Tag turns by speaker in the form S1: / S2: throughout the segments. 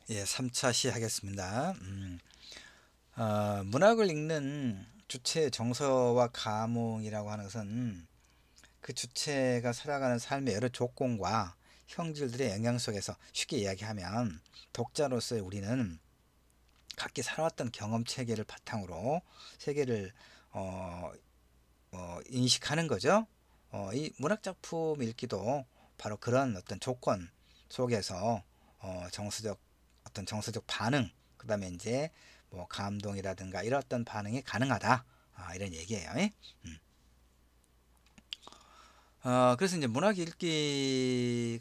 S1: 예, 3차 시하겠습니다. 문학을 읽는 주체의 정서와 감흥이라고 하는 것은 그 주체가 살아가는 삶의 여러 조건과 형질들의 영향 속에서 쉽게 이야기하면 독자로서의 우리는 각기 살아왔던 경험 체계를 바탕으로 세계를 어, 인식하는 거죠. 이 문학 작품 읽기도 바로 그런 어떤 조건 속에서 정서적 반응, 그다음에 이제 뭐 감동이라든가 이런 어떤 반응이 가능하다. 이런 얘기예요. 음. 그래서 이제 문학 읽기의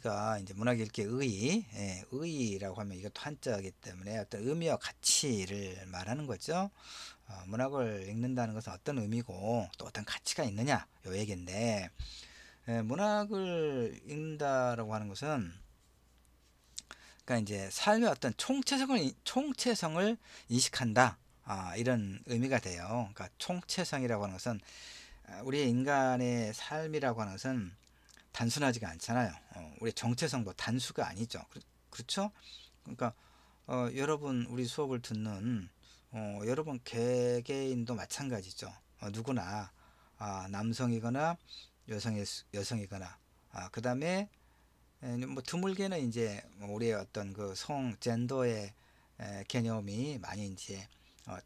S1: 의의, 의의라고 하면 이것도 한자이기 때문에 어떤 의미와 가치를 말하는 거죠. 문학을 읽는다는 것은 어떤 의미고 또 어떤 가치가 있느냐, 요 얘기인데, 문학을 읽는다라고 하는 것은 그러니까 이제 삶의 어떤 총체성을 인식한다. 이런 의미가 돼요. 그러니까 총체성이라고 하는 것은 우리 인간의 삶이라고 하는 것은 단순하지가 않잖아요. 우리 정체성도 단수가 아니죠. 그렇죠? 그러니까 여러분 우리 수업을 듣는 여러분 개개인도 마찬가지죠. 누구나 남성이거나 여성이거나 그 다음에 뭐 드물게는 이제 뭐 우리의 어떤 그 성 젠더의 개념이 많이 이제 어,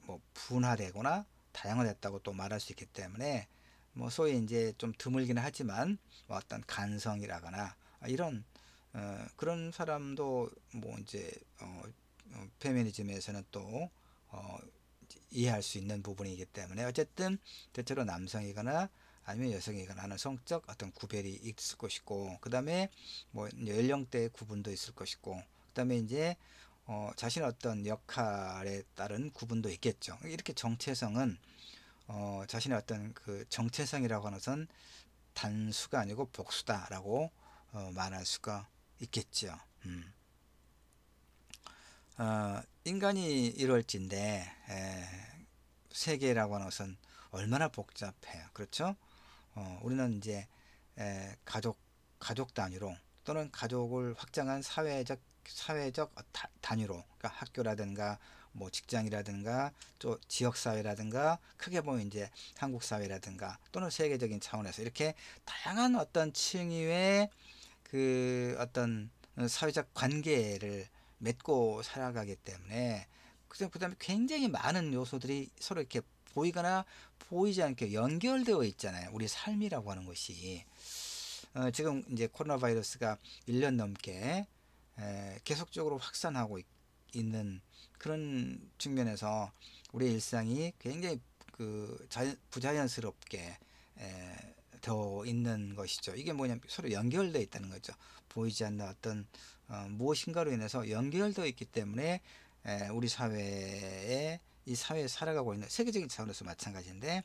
S1: 뭐 분화되거나 다양화됐다고 또 말할 수 있기 때문에 뭐 소위 이제 좀 드물기는 하지만 뭐 어떤 간성이라거나 이런 그런 사람도 뭐 이제 페미니즘에서는 또 어, 이해할 수 있는 부분이기 때문에 어쨌든 대체로 남성이거나 아니면 여성이거나 하는 성적 어떤 구별이 있을 것이고 그 다음에 뭐 연령대의 구분도 있을 것이고 그 다음에 이제 자신의 어떤 역할에 따른 구분도 있겠죠. 이렇게 정체성은 자신의 어떤 그 정체성이라고 하는 것은 단수가 아니고 복수다라고 말할 수가 있겠죠. 인간이 이루어진데 세계라고 하는 것은 얼마나 복잡해요. 그렇죠? 우리는 이제 가족 단위로 또는 가족을 확장한 사회적 단위로 그러니까 학교라든가 뭐 직장이라든가 또 지역 사회라든가 크게 보면 이제 한국 사회라든가 또는 세계적인 차원에서 이렇게 다양한 어떤 층위의 그 어떤 사회적 관계를 맺고 살아가기 때문에 그다음에 굉장히 많은 요소들이 서로 이렇게 보이거나 보이지 않게 연결되어 있잖아요. 우리 삶이라고 하는 것이 지금 이제 코로나 바이러스가 1년 넘게 계속적으로 확산하고 있는 그런 측면에서 우리 일상이 굉장히 부자연스럽게 되어 있는 것이죠. 이게 뭐냐면 서로 연결되어 있다는 거죠. 보이지 않는 어떤 무엇인가로 인해서 연결되어 있기 때문에 우리 사회에 이 사회에 살아가고 있는 세계적인 차원에서 마찬가지인데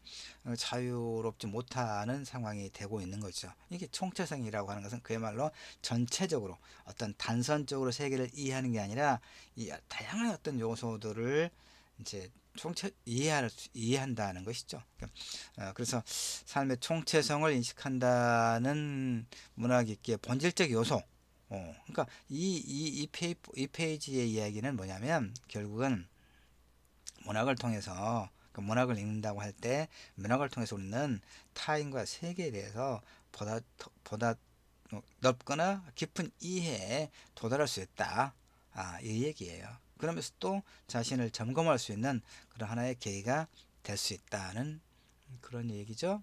S1: 자유롭지 못하는 상황이 되고 있는 거죠. 이게 총체성이라고 하는 것은 그야말로 전체적으로 어떤 단선적으로 세계를 이해하는 게 아니라 이 다양한 어떤 요소들을 이제 이해한다는 것이죠. 그래서 삶의 총체성을 인식한다는 문학기의 본질적 요소. 그러니까 이 페이지의 이야기는 뭐냐면 결국은 문학을 통해서 그 문학을 읽는다고 할 때 문학을 통해서 우리는 타인과 세계에 대해서 보다 넓거나 깊은 이해에 도달할 수 있다. 이 얘기예요. 그러면서 또 자신을 점검할 수 있는 그런 하나의 계기가 될 수 있다는 그런 얘기죠.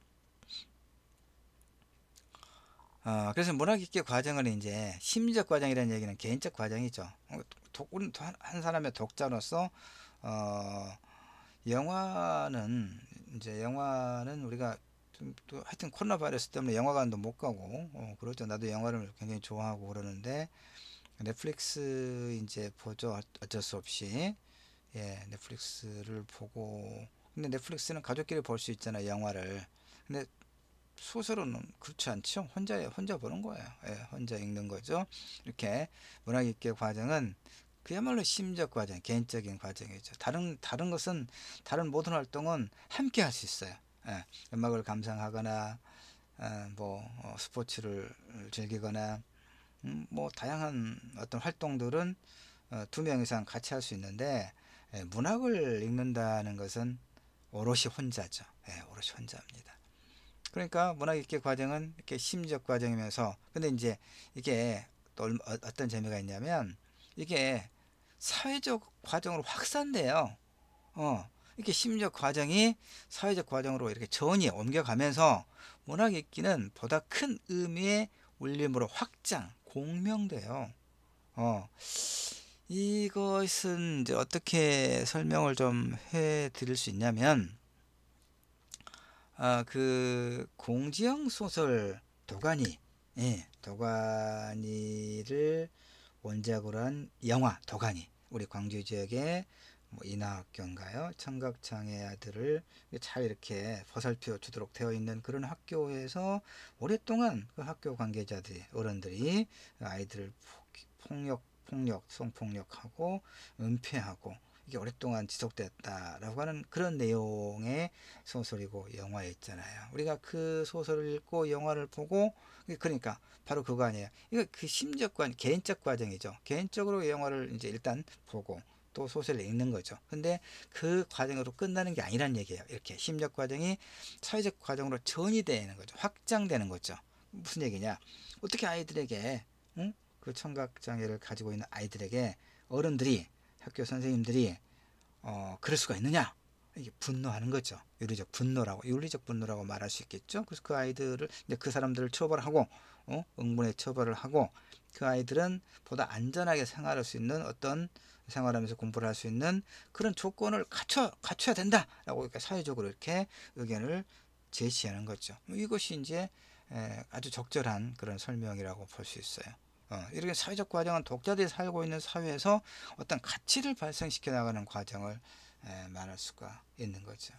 S1: 그래서 문학읽기 과정은 이제 심리적 과정이라는 얘기는 개인적 과정이죠. 우리는 한 사람의 독자로서 어, 영화는 우리가 또 하여튼 코로나 바이러스 때문에 영화관도 못 가고 그렇죠. 나도 영화를 굉장히 좋아하고 그러는데 넷플릭스 이제 보죠. 어쩔 수 없이 넷플릭스를 보고 근데 넷플릭스는 가족끼리 볼 수 있잖아요. 영화를. 근데 소설은 그렇지 않죠. 혼자 보는 거예요. 혼자 읽는 거죠. 이렇게 문학 읽기 과정은 그야말로 심리적 과정, 개인적인 과정이죠. 다른 것은 다른 모든 활동은 함께 할 수 있어요. 음악을 감상하거나 스포츠를 즐기거나 뭐 다양한 어떤 활동들은 두 명 이상 같이 할 수 있는데 문학을 읽는다는 것은 오롯이 혼자죠. 오롯이 혼자입니다. 그러니까 문학 읽기 과정은 이렇게 심리적 과정이면서 근데 이제 이게 또 어떤 재미가 있냐면 이게 사회적 과정으로 확산돼요. 이렇게 심리적 과정이 사회적 과정으로 이렇게 전이 옮겨가면서 문학 읽기는 보다 큰 의미의 울림으로 확장, 공명돼요. 어, 이것은 이제 어떻게 설명을 좀 해 드릴 수 있냐면, 그 공지영 소설 도가니, 도가니를 원작으로 한 영화 도가니, 우리 광주 지역의 뭐 인하학교인가요? 청각장애 아들을 잘 이렇게 보살펴 주도록 되어 있는 그런 학교에서 오랫동안 그 학교 관계자들이 어른들이 아이들을 성폭력하고 은폐하고 이게 오랫동안 지속됐다라고 하는 그런 내용의 소설이고 영화였잖아요. 우리가 그 소설을 읽고 영화를 보고 그러니까 바로 그거 아니에요. 이거 그 심적 개인적 과정이죠. 개인적으로 영화를 이제 일단 보고 또 소설을 읽는 거죠. 근데 그 과정으로 끝나는 게 아니란 얘기예요. 이렇게 심적 과정이 사회적 과정으로 전이 되는 거죠. 확장되는 거죠. 무슨 얘기냐? 어떻게 아이들에게 응? 그 청각 장애를 가지고 있는 아이들에게 어른들이 학교 선생님들이 그럴 수가 있느냐? 이게 분노하는 거죠. 윤리적 분노라고 말할 수 있겠죠. 그래서 그 아이들을 이제 그 사람들을 처벌하고 응분의 처벌을 하고 그 아이들은 보다 안전하게 생활할 수 있는 어떤 생활하면서 공부를 할 수 있는 그런 조건을 갖춰야 된다라고 이렇게 사회적으로 이렇게 의견을 제시하는 거죠. 이것이 이제 아주 적절한 그런 설명이라고 볼 수 있어요. 이렇게 사회적 과정은 독자들이 살고 있는 사회에서 어떤 가치를 발생시켜 나가는 과정을 말할 수가 있는 거죠.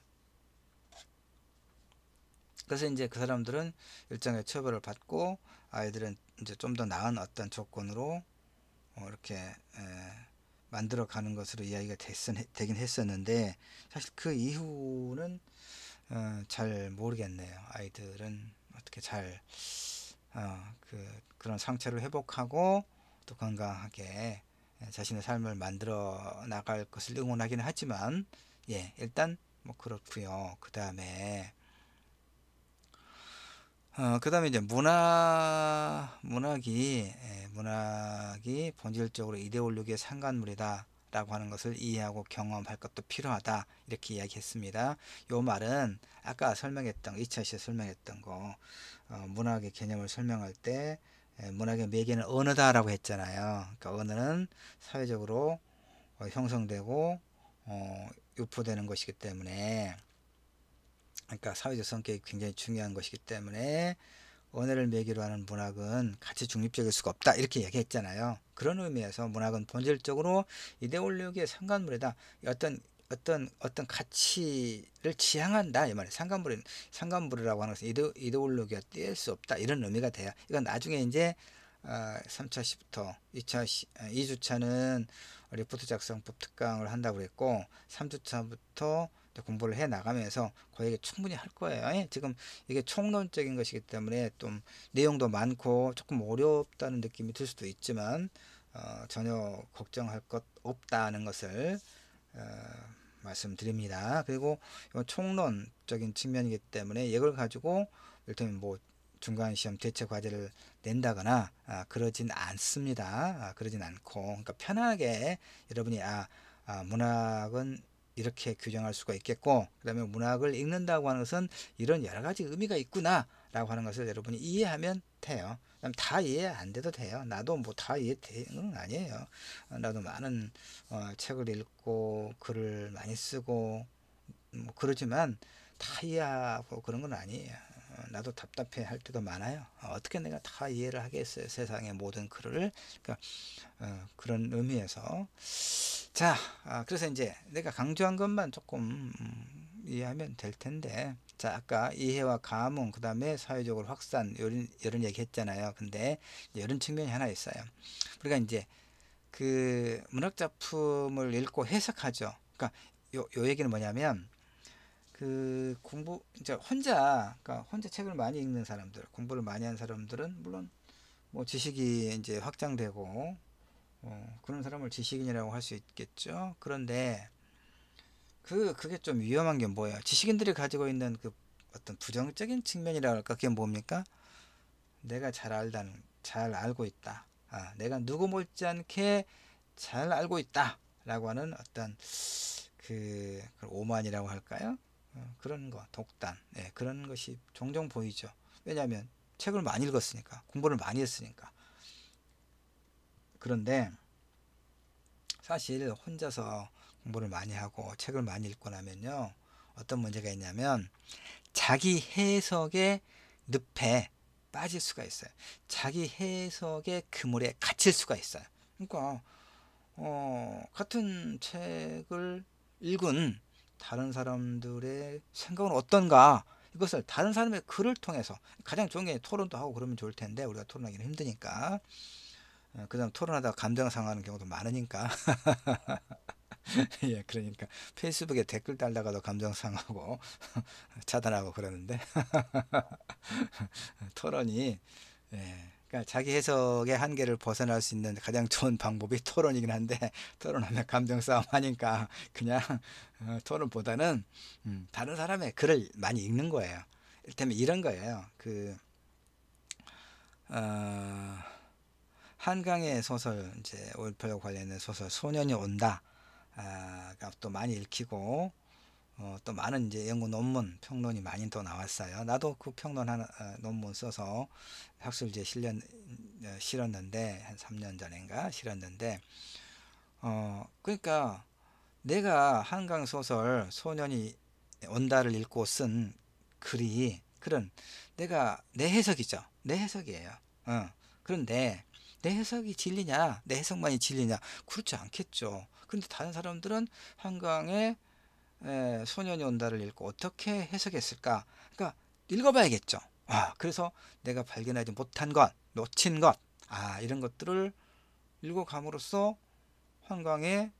S1: 그래서 이제 그 사람들은 일정의 처벌을 받고 아이들은 이제 좀 더 나은 어떤 조건으로 이렇게 만들어 가는 것으로 이야기가 되긴 했었는데 사실 그 이후는 잘 모르겠네요. 아이들은 어떻게 잘 그런 상처를 회복하고 또 건강하게 자신의 삶을 만들어 나갈 것을 응원하기는 하지만 일단 뭐 그렇고요. 그다음에 이제 문학이 본질적으로 이데올로기의 상간물이다 라고 하는 것을 이해하고 경험할 것도 필요하다 이렇게 이야기했습니다. 요 말은 아까 설명했던 2차시에 설명했던 거 문학의 개념을 설명할 때 문학의 매개는 언어다라고 했잖아요. 그러니까 언어는 사회적으로 형성되고 유포되는 것이기 때문에 그러니까 사회적 성격이 굉장히 중요한 것이기 때문에 언어를 매개로 하는 문학은 가치 중립적일 수가 없다 이렇게 얘기했잖아요. 그런 의미에서 문학은 본질적으로 이데올로기의 상간물이다. 어떤 가치를 지향한다 이 말이에요. 상간물이라고 하는 것은 이데올로기가 뗄 수 없다 이런 의미가 돼요. 이건 나중에 이제 3차 시부터 2주차는 리포트 작성법 특강을 한다고 그랬고 3주차부터 공부를 해 나가면서 거기에 충분히 할 거예요. 지금 이게 총론적인 것이기 때문에 좀 내용도 많고 조금 어렵다는 느낌이 들 수도 있지만 전혀 걱정할 것 없다는 것을 말씀드립니다. 그리고 이건 총론적인 측면이기 때문에 이걸 가지고 이를테면 뭐 중간 시험 대체 과제를 낸다거나 그러진 않습니다. 그러진 않고 그러니까 편하게 여러분이 문학은 이렇게 규정할 수가 있겠고 그다음에 문학을 읽는다고 하는 것은 이런 여러 가지 의미가 있구나 라고 하는 것을 여러분이 이해하면 돼요. 그럼 다 이해 안 돼도 돼요. 나도 뭐 다 이해되는 건 아니에요. 나도 많은 책을 읽고 글을 많이 쓰고 뭐 그러지만 다 이해하고 그런 건 아니에요. 나도 답답해 할 때도 많아요. 어떻게 내가 다 이해를 하겠어요. 세상의 모든 글을. 그러니까 그런 의미에서 자, 그래서 이제 내가 강조한 것만 조금 이해하면 될 텐데 자, 아까 이해와 감흥 그 다음에 사회적으로 확산 이런 얘기 했잖아요. 근데 이런 측면이 하나 있어요. 우리가 이제 그 문학 작품을 읽고 해석하죠. 그러니까 요 얘기는 뭐냐면 그 이제 그러니까 혼자 책을 많이 읽는 사람들, 공부를 많이 한 사람들은 물론 뭐 지식이 이제 확장되고 그런 사람을 지식인이라고 할 수 있겠죠. 그런데 그게 좀 위험한 게 뭐예요? 지식인들이 가지고 있는 그 어떤 부정적인 측면이라 할까? 그게 뭡니까? 내가 잘 알고 있다. 내가 누구 못지않게 잘 알고 있다. 라고 하는 어떤 그 오만이라고 할까요? 그런 거, 독단. 네, 그런 것이 종종 보이죠. 왜냐하면 책을 많이 읽었으니까, 공부를 많이 했으니까. 그런데 사실 혼자서 공부를 많이 하고 책을 많이 읽고 나면요. 어떤 문제가 있냐면 자기 해석의 늪에 빠질 수가 있어요. 자기 해석의 그물에 갇힐 수가 있어요. 그러니까 같은 책을 읽은 다른 사람들의 생각은 어떤가, 이것을 다른 사람의 글을 통해서, 가장 좋은 게 토론도 하고 그러면 좋을 텐데 우리가 토론하기는 힘드니까, 그다음 토론하다가 감정 상하는 경우도 많으니까 예, 그러니까 페이스북에 댓글 달다가도 감정 상하고 차단하고 그러는데 토론이, 예, 그러니까 자기 해석의 한계를 벗어날 수 있는 가장 좋은 방법이 토론이긴 한데 토론하면 감정 싸움 하니까 그냥 토론보다는 다른 사람의 글을 많이 읽는 거예요. 이를테면 이런 거예요. 어, 한강의 소설, 이제 5.18과 관련된 소설 소년이 온다, 또 많이 읽히고, 또 많은 이제 연구 논문 평론이 많이 또 나왔어요. 나도 그 평론 하나, 논문 써서 학술지에 실었는데 한 3년 전인가 실었는데, 그러니까 내가 한강 소설 소년이 온다를 읽고 쓴 글이, 그런 내가 내 해석이죠. 내 해석이에요. 그런데 내 해석이 진리냐, 내 해석만이 진리냐? 그렇지 않겠죠. 그런데 다른 사람들은 한강에 소년이 온다를 읽고 어떻게 해석했을까? 그러니까 읽어봐야겠죠. 그래서 내가 발견하지 못한 것, 놓친 것, 이런 것들을 읽어감으로써 한강의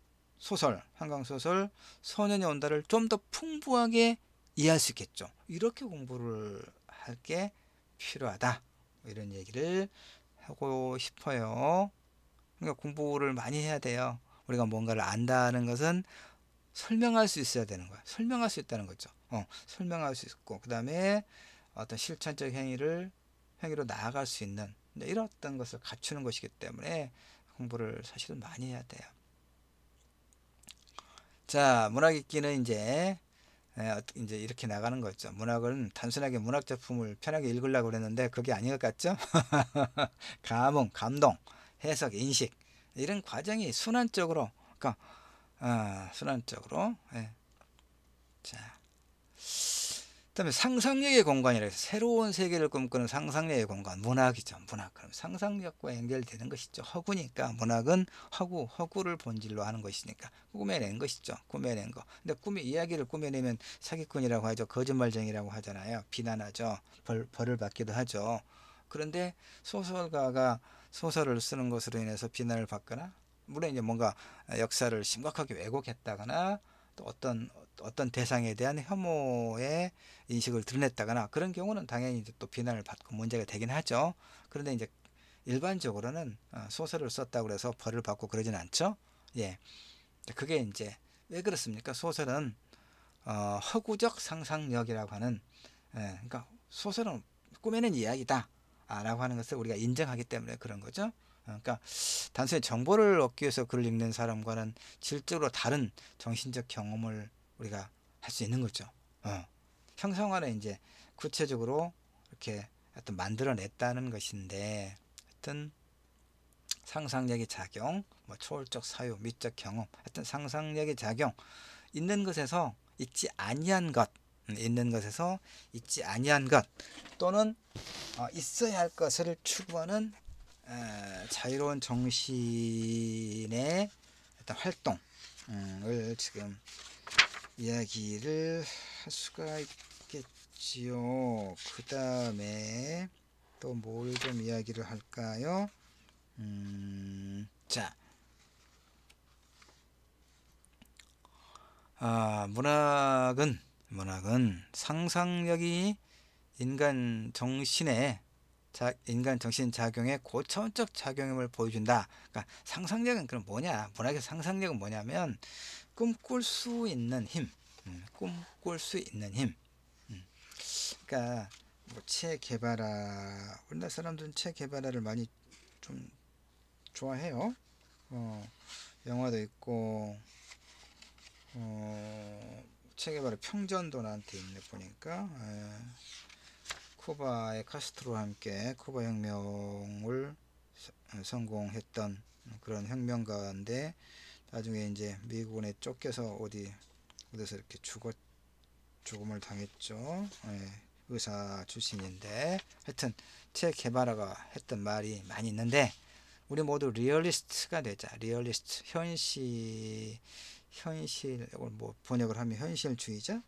S1: 한강 소설 소년이 온다를 좀 더 풍부하게 이해할 수 있겠죠. 이렇게 공부를 할 게 필요하다. 이런 얘기를 하고 싶어요. 그러니까 공부를 많이 해야 돼요. 우리가 뭔가를 안다는 것은 설명할 수 있어야 되는 거야. 설명할 수 있다는 거죠. 설명할 수 있고, 그 다음에 어떤 실천적 행위로 나아갈 수 있는, 이런 어떤 것을 갖추는 것이기 때문에 공부를 사실은 많이 해야 돼요. 자, 문학 읽기는 이제 이렇게 나가는 거죠. 문학은 단순하게 문학 작품을 편하게 읽으려고 그랬는데 그게 아닌 것 같죠? 감흥, 감동, 해석, 인식, 이런 과정이 순환적으로, 그러니까 순환적으로. 예. 자, 그다음에 상상력의 공간이라 해서 새로운 세계를 꿈꾸는 상상력의 공간, 문학이죠. 문학. 그럼 상상력과 연결되는 것이죠. 허구니까 문학은 허구를 본질로 하는 것이니까 꾸며낸 것이죠. 꾸며낸 거. 근데 이야기를 꾸며내면 사기꾼이라고 하죠. 거짓말쟁이라고 하잖아요. 비난하죠. 벌을 받기도 하죠. 그런데 소설가가 소설을 쓰는 것으로 인해서 비난을 받거나, 물론 이제 뭔가 역사를 심각하게 왜곡했다거나, 또 어떤 대상에 대한 혐오의 인식을 드러냈다거나, 그런 경우는 당연히 이제 또 비난을 받고 문제가 되긴 하죠. 그런데 이제 일반적으로는 소설을 썼다고 해서 벌을 받고 그러진 않죠. 예. 그게 이제 왜 그렇습니까? 소설은 허구적 상상력이라고 하는, 그러니까 소설은 꾸며낸 이야기다 라고 하는 것을 우리가 인정하기 때문에 그런 거죠. 그러니까 단순히 정보를 얻기 위해서 글을 읽는 사람과는 질적으로 다른 정신적 경험을 우리가 할 수 있는 거죠. 형성화는 이제 구체적으로 이렇게 어떤 만들어냈다는 것인데, 하여튼 상상력의 작용, 뭐 초월적 사유, 미적 경험, 하여튼 상상력의 작용, 있는 것에서 있지 아니한 것, 또는 있어야 할 것을 추구하는 자유로운 정신의 어떤 활동을 지금 이야기를 할 수가 있겠지요. 그 다음에 또 뭘 좀 이야기를 할까요? 자, 문학은 상상력이 인간 정신의 인간 정신 작용의 고차원적 작용임을 보여준다. 그러니까 상상력은 그럼 뭐냐? 문학의 상상력은 뭐냐면 꿈꿀 수 있는 힘, 꿈꿀 수 있는 힘. 그러니까 뭐 체게바라, 우리나라 사람들은 체게바라를 많이 좀 좋아해요. 영화도 있고, 체게바라 평전도 나한테 있네 보니까. 쿠바의 카스트로와 함께 쿠바 혁명을 성공했던 그런 혁명가인데, 나중에 이제 미군에 쫓겨서 어디서 이렇게 죽음을 당했죠. 의사 출신인데, 하여튼 체 게바라가 했던 말이 많이 있는데, 우리 모두 리얼리스트가 되자. 리얼리스트, 현실을 뭐 번역을 하면 현실주의자,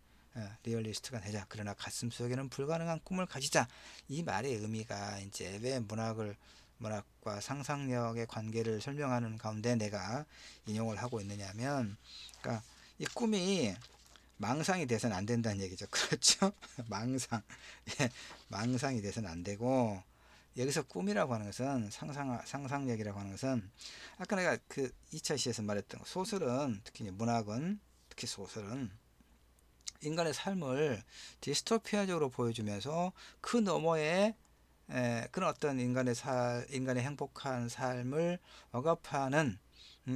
S1: 리얼리스트가 되자. 그러나 가슴 속에는 불가능한 꿈을 가지자. 이 말의 의미가 이제 왜 문학과 상상력의 관계를 설명하는 가운데 내가 인용을 하고 있느냐면, 그러니까 이 꿈이 망상이 돼서는 안 된다는 얘기죠. 그렇죠? 예, 망상이 돼서는 안 되고, 여기서 꿈이라고 하는 것은 상상력이라고 하는 것은 아까 내가 그 2차 시에서 말했던 소설은, 특히 문학은, 특히 소설은 인간의 삶을 디스토피아적으로 보여주면서 그 너머에 그런 어떤 인간의 행복한 삶을 억압하는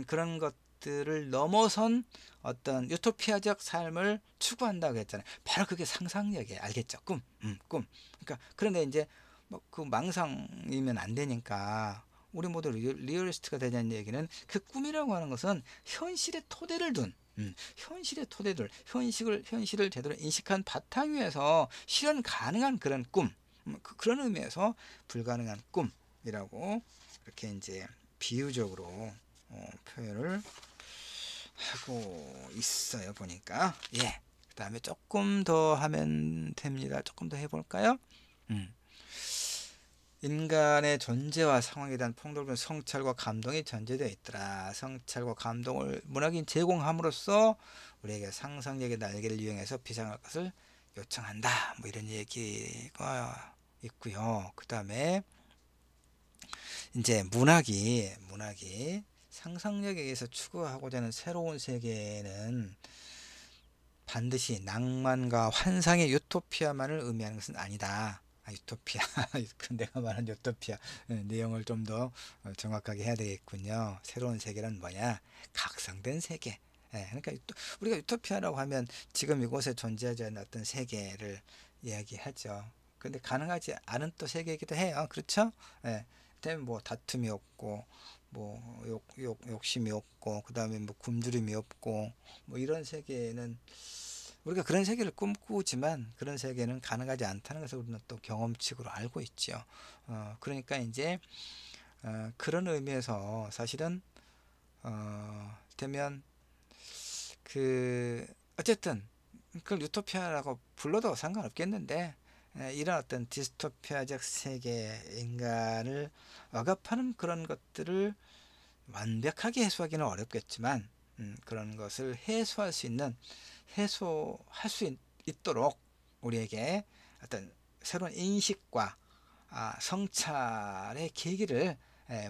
S1: 그런 것들을 넘어선 어떤 유토피아적 삶을 추구한다고 했잖아요. 바로 그게 상상력이에요. 알겠죠? 꿈. 그러니까 그런데 이제 뭐 그 망상이면 안 되니까 우리 모두 리얼리스트가 되자는 얘기는, 그 꿈이라고 하는 것은 현실의 토대를 둔, 현실을 제대로 인식한 바탕 위에서 실현 가능한 그런 꿈, 그런 의미에서 불가능한 꿈이라고 이렇게 이제 비유적으로 표현을 하고 있어요 보니까. 그 다음에 조금 더 하면 됩니다. 조금 더 해볼까요? 인간의 존재와 상황에 대한 폭넓은 성찰과 감동이 전제되어 있더라. 성찰과 감동을 문학이 제공함으로써 우리에게 상상력의 날개를 이용해서 비상할 것을 요청한다. 뭐 이런 얘기가 있고요. 그 다음에 이제 문학이 상상력에 의해서 추구하고자 하는 새로운 세계는 반드시 낭만과 환상의 유토피아만을 의미하는 것은 아니다. 유토피아. 내가 말한 유토피아 내용을 좀 더 정확하게 해야 되겠군요. 새로운 세계란 뭐냐? 각성된 세계. 그러니까 우리가 유토피아라고 하면 지금 이곳에 존재하지 않는 어떤 세계를 이야기하죠. 근데 가능하지 않은 또 세계이기도 해요. 그렇죠? 때문에 뭐 다툼이 없고, 뭐 욕심이 없고, 그 다음에 뭐 굶주림이 없고, 뭐 이런 세계는, 우리가 그런 세계를 꿈꾸지만 그런 세계는 가능하지 않다는 것을 우리는 또 경험칙으로 알고 있죠. 그러니까 이제 그런 의미에서 사실은 되면 그 어쨌든 그걸 유토피아라고 불러도 상관없겠는데, 이런 어떤 디스토피아적 세계, 인간을 억압하는 그런 것들을 완벽하게 해소하기는 어렵겠지만, 그런 것을 해소할 수 있도록 우리에게 어떤 새로운 인식과 성찰의 계기를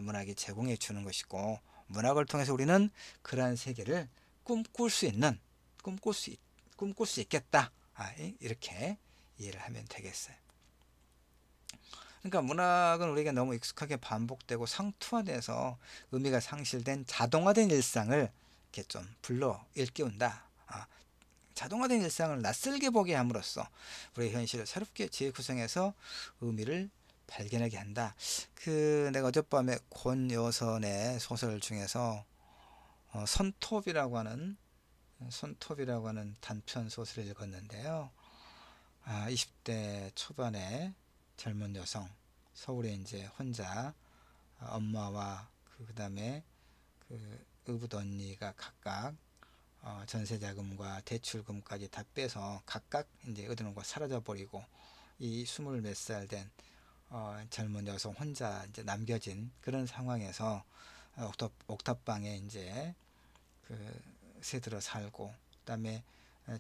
S1: 문학이 제공해 주는 것이고, 문학을 통해서 우리는 그러한 세계를 꿈꿀 수 있겠다. 이렇게 이해를 하면 되겠어요. 그러니까 문학은 우리가 너무 익숙하게 반복되고 상투화돼서 의미가 상실된 자동화된 일상을 이렇게 좀 불러 일깨운다. 자동화된 일상을 낯설게 보게 함으로써 우리의 현실을 새롭게 재구성해서 의미를 발견하게 한다. 내가 어젯밤에 권여선의 소설 중에서 손톱이라고 하는 단편 소설을 읽었는데요. 20대 초반의 젊은 여성, 서울에 이제 혼자 엄마와 그다음에 그 의붓 언니가 각각 전세 자금과 대출금까지 다 빼서 각각 이제 얻어놓은 거 사라져 버리고, 이 20 몇 살 된 젊은 여성 혼자 이제 남겨진 그런 상황에서 옥탑방에 이제 새들어 살고, 그다음에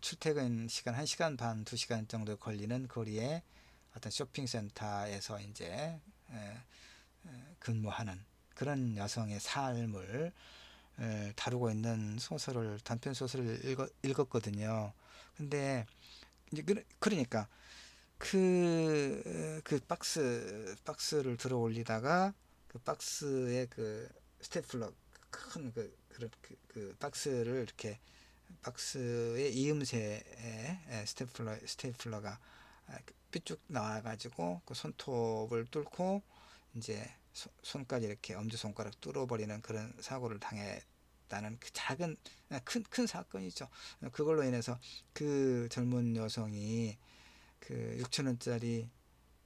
S1: 출퇴근 시간 1시간 반, 2시간 정도 걸리는 거리에 어떤 쇼핑센터에서 이제 근무하는 그런 여성의 삶을 다루고 있는 소설을 단편 소설을 읽었거든요. 근데 이제 그러니까 그 박스를 들어 올리다가 그 박스에 그 스테플러 큰 그 박스를 이렇게 박스의 이음새에 스테플러가 삐쭉 나와가지고 그 손톱을 뚫고 이제 손까지 이렇게 엄지손가락 뚫어버리는 그런 사고를 당했다는 그 작은 큰 사건이죠. 그걸로 인해서 그 젊은 여성이 그 6,000원짜리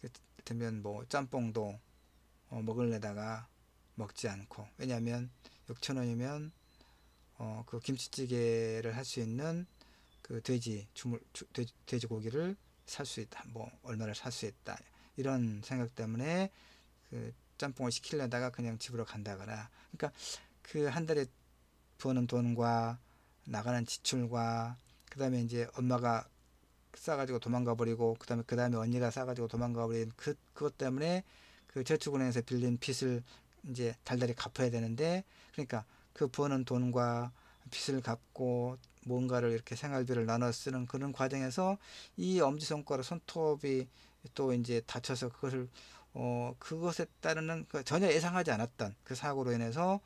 S1: 그 되면 뭐 짬뽕도 먹을래다가 먹지 않고, 왜냐하면 6,000원이면 그 김치찌개를 할 수 있는 그 돼지고기를 살 수 있다, 뭐 얼마를 살 수 있다, 이런 생각 때문에 그 짬뽕을 시키려다가 그냥 집으로 간다거나. 그러니까 그 한 달에 버는 돈과 나가는 지출과 그 다음에 이제 엄마가 싸가지고 도망가 버리고 그 다음에 언니가 싸가지고 도망가 버린 그것 때문에 그 저축은행에서 빌린 빚을 이제 달달이 갚아야 되는데, 그러니까 그 버는 돈과 빚을 갚고 뭔가를 이렇게 생활비를 나눠 쓰는 그런 과정에서 이 엄지손가락 손톱이 또 이제 다쳐서 그것을 그것에 따르는 그 전혀 예상하지 않았던 그 사고로 인해서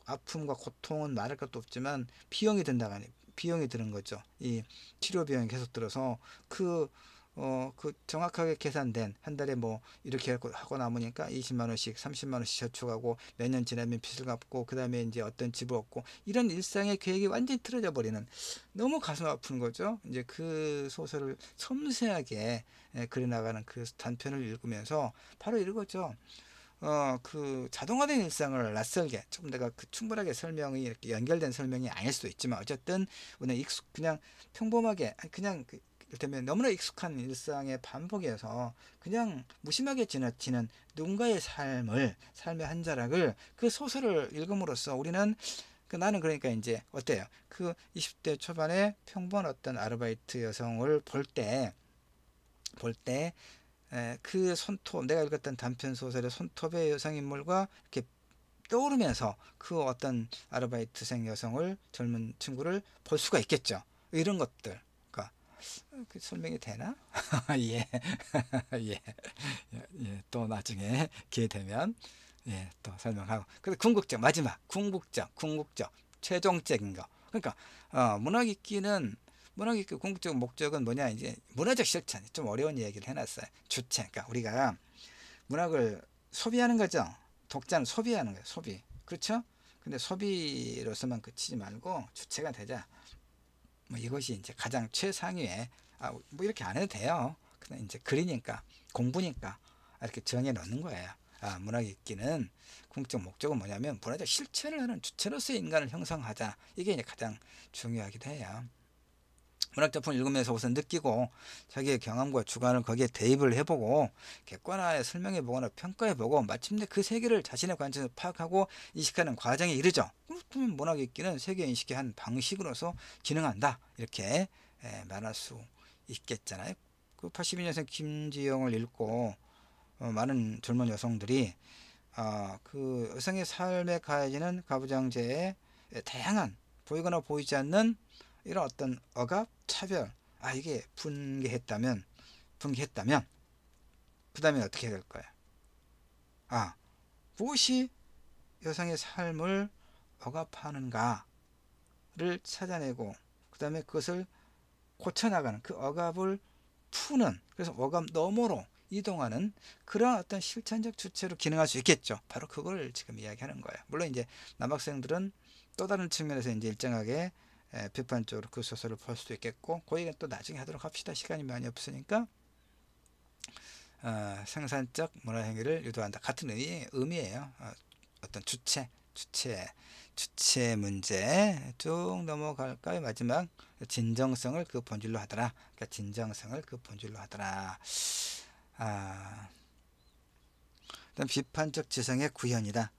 S1: 아픔과 고통은 말할 것도 없지만 비용이 드는 거죠. 이 치료 비용이 계속 들어서 그 정확하게 계산된 한 달에 뭐 이렇게 하고 남으니까 20만 원씩 30만 원씩 저축하고 몇 년 지나면 빚을 갚고 그 다음에 이제 어떤 집을 얻고, 이런 일상의 계획이 완전히 틀어져 버리는, 너무 가슴 아픈 거죠. 이제 그 소설을 섬세하게 그려나가는 그 단편을 읽으면서 바로 이거죠. 그 자동화된 일상을 낯설게, 좀 내가 그 충분하게 설명이 이렇게 연결된 설명이 아닐 수도 있지만 어쨌든 오늘 그냥 평범하게 그냥 이를테면 너무나 익숙한 일상의 반복에서 그냥 무심하게 지나치는 누군가의 삶의 한 자락을 그 소설을 읽음으로써 우리는 나는 그러니까 이제 어때요? 그 20대 초반에 평범한 어떤 아르바이트 여성을 볼 때 그 손톱, 내가 읽었던 단편 소설의 손톱의 여성인물과 이렇게 떠오르면서 그 어떤 아르바이트생 여성을, 젊은 친구를 볼 수가 있겠죠. 이런 것들. 그러니까 그 설명이 되나? 예. 예. 예. 또 나중에 기회 되면 또 설명하고. 그리고 궁극적 최종적인 거. 그러니까 문학 읽기 궁극적 목적은 뭐냐, 이제 문화적 실천. 좀 어려운 얘기를 해놨어요. 주체. 그러니까 우리가 문학을 소비하는 거죠. 독자는 소비하는 거예요. 소비. 그렇죠? 근데 소비로서만 그치지 말고 주체가 되자. 뭐 이것이 이제 가장 최상위의, 뭐 이렇게 안 해도 돼요. 그냥 이제 글이니까, 공부니까 이렇게 정해 놓는 거예요. 문학 읽기는 궁극적 목적은 뭐냐면 문화적 실천을 하는 주체로서의 인간을 형성하자. 이게 이제 가장 중요하기도 해요. 문학작품을 읽으면서 우선 느끼고 자기의 경험과 주관을 거기에 대입을 해보고 객관화해 설명해보거나 평가해보고 마침내 그 세계를 자신의 관점에서 파악하고 인식하는 과정에 이르죠. 그러면 문학 읽기는 세계 인식의 한 방식으로서 기능한다, 이렇게 말할 수 있겠잖아요. 그 82년생 김지영을 읽고 많은 젊은 여성들이 그 여성의 삶에 가해지는 가부장제의 다양한 보이거나 보이지 않는 이런 어떤 억압, 차별, 이게 분개했다면 그 다음에 어떻게 해야 될까요? 무엇이 여성의 삶을 억압하는가를 찾아내고 그 다음에 그것을 고쳐나가는, 그 억압을 푸는, 그래서 억압 너머로 이동하는 그런 어떤 실천적 주체로 기능할 수 있겠죠. 바로 그걸 지금 이야기하는 거예요. 물론 이제 남학생들은 또 다른 측면에서 이제 일정하게 비판적으로 그 소설을 볼 수도 있겠고, 그 얘기는 또 나중에 하도록 합시다. 시간이 많이 없으니까. 생산적 문화행위를 유도한다. 같은 의미예요. 어떤 주체 문제 쭉 넘어갈까요? 마지막 진정성을 그 본질로 하더라. 그러니까 진정성을 그 본질로 하더라. 그다음 비판적 지성의 구현이다.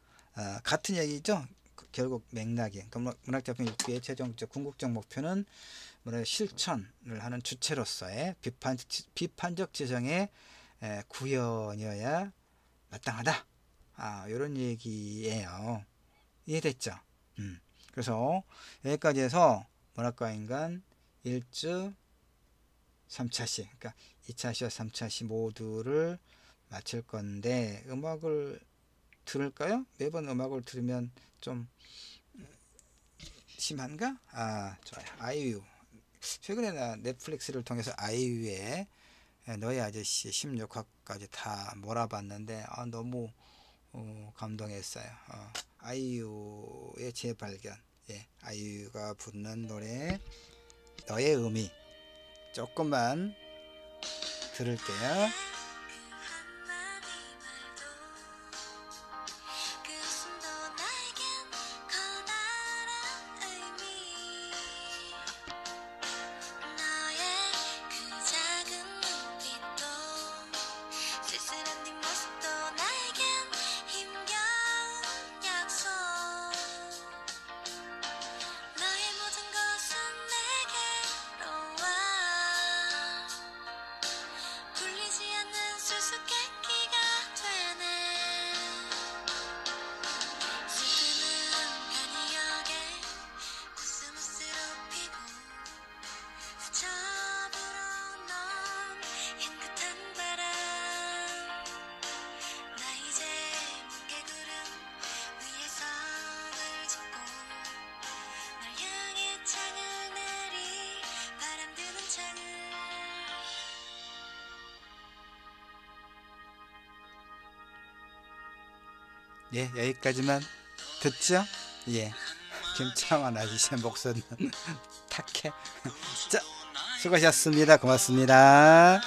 S1: 같은 얘기죠. 결국 맥락이. 문학작품 읽기의 최종적 궁극적 목표는 문화의 실천을 하는 주체로서의 비판적 지성의 구현이어야 마땅하다. 요런 얘기예요. 이해됐죠? 그래서 여기까지 해서 문학과 인간 1주 3차시, 그러니까 2차시와 3차시 모두를 마칠 건데, 음악을 들을까요? 매번 음악을 들으면 좀 심한가? 좋아요. 아이유. 최근에 나 넷플릭스를 통해서 아이유의 너의 아저씨 16화까지 다 몰아봤는데 너무 감동했어요. 아이유의 재발견. 아이유가 부르는 노래 너의 의미 조금만 들을게요. 여기까지만 듣죠? 김창완 아저씨의 목소리는 탁해. 자, 수고하셨습니다. 고맙습니다.